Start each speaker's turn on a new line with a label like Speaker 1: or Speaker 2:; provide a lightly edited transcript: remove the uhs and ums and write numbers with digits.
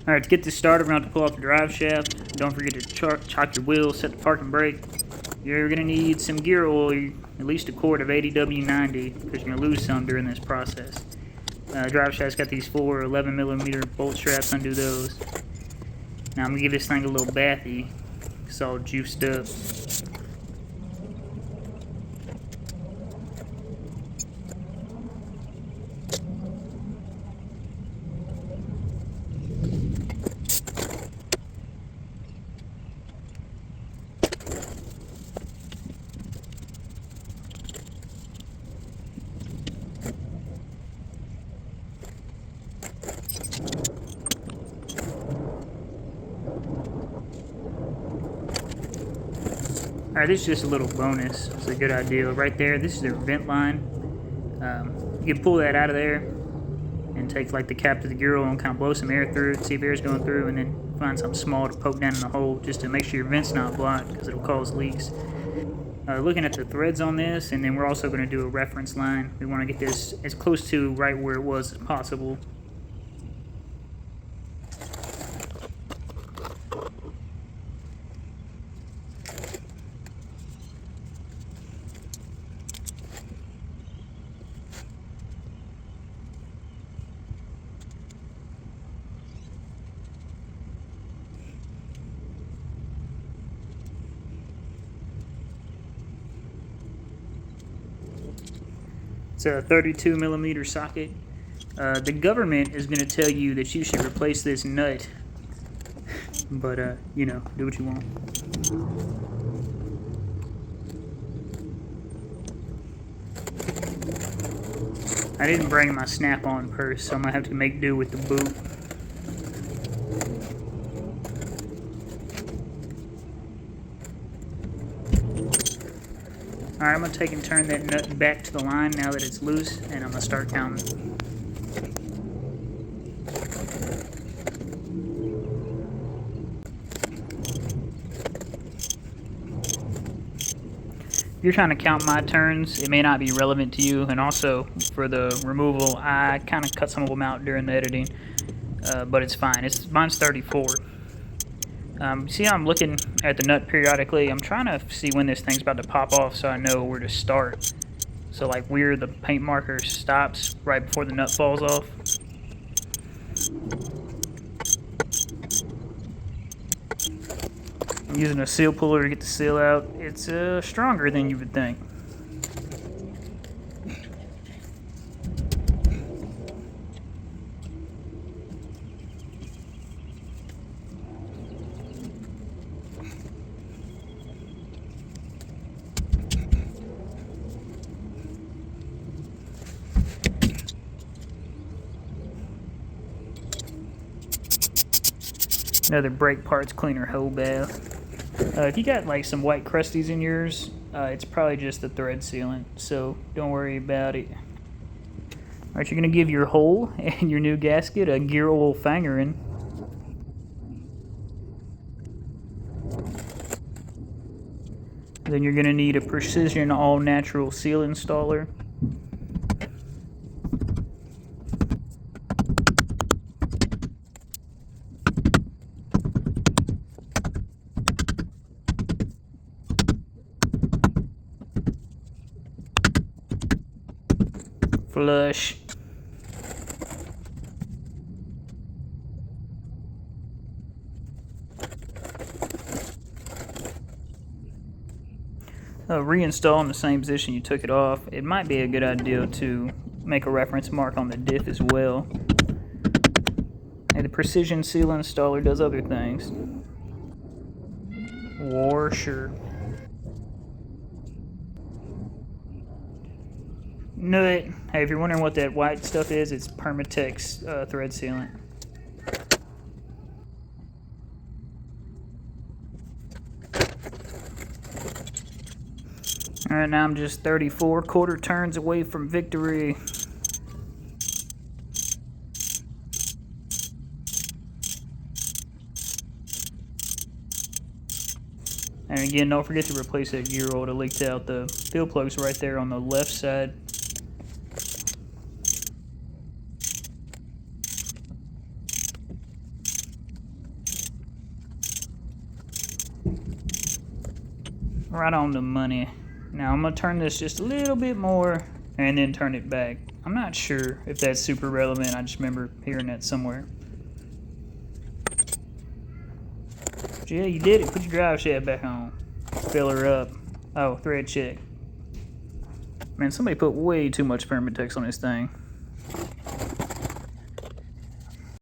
Speaker 1: Alright, to get this started, we're going to have to pull off the drive shaft. Don't forget to chock your wheels, set the parking brake. You're going to need some gear oil, at least a quart of 80W90, because you're going to lose some during this process. Drive shaft's got these 4 11mm bolt straps, undo those. Now I'm going to give this thing a little bathy. It's all juiced up. Alright, this is just a little bonus. It's a good idea. Right there, this is their vent line. You can pull that out of there and take like the cap to the gear oil and kind of blow some air through it, see if air's going through, and then find something small to poke down in the hole just to make sure your vent's not blocked because it'll cause leaks. Looking at the threads on this, and then we're also going to do a reference line. We want to get this as close to right where it was as possible. It's a 32mm socket. The government is going to tell you that you should replace this nut, but you know, do what you want. I didn't bring my snap-on purse, so I'm going to have to make do with the boot. Alright, I'm going to take and turn that nut back to the line now that it's loose, and I'm going to start counting. If you're trying to count my turns, it may not be relevant to you, and also for the removal, I kind of cut some of them out during the editing, but it's fine. Mine's 34. See how I'm looking at the nut periodically? I'm trying to see when this thing's about to pop off so I know where to start. So like where the paint marker stops right before the nut falls off. I'm using a seal puller to get the seal out. It's stronger than you would think. Another brake parts cleaner hole bath. If you got like some white crusties in yours, it's probably just the thread sealant, so don't worry about it. Alright, you're going to give your hole and your new gasket a gear oil fingering. Then you're going to need a precision all-natural seal installer. Flush. Reinstall in the same position you took it off. It might be a good idea to make a reference mark on the diff as well. And the precision seal installer does other things. For sure. Nut. Hey, if you're wondering what that white stuff is, it's Permatex thread sealant. Alright, now I'm just 34 quarter turns away from victory. And again, don't forget to replace that gear oil that leaked out. The fuel plug's right there on the left side. Right on the money. Now I'm gonna turn this just a little bit more and then turn it back. I'm not sure if that's super relevant. I just remember hearing that somewhere. But yeah, you did it. Put your drive shaft back on. Fill her up. Oh, thread check. Man, somebody put way too much Permatex on this thing.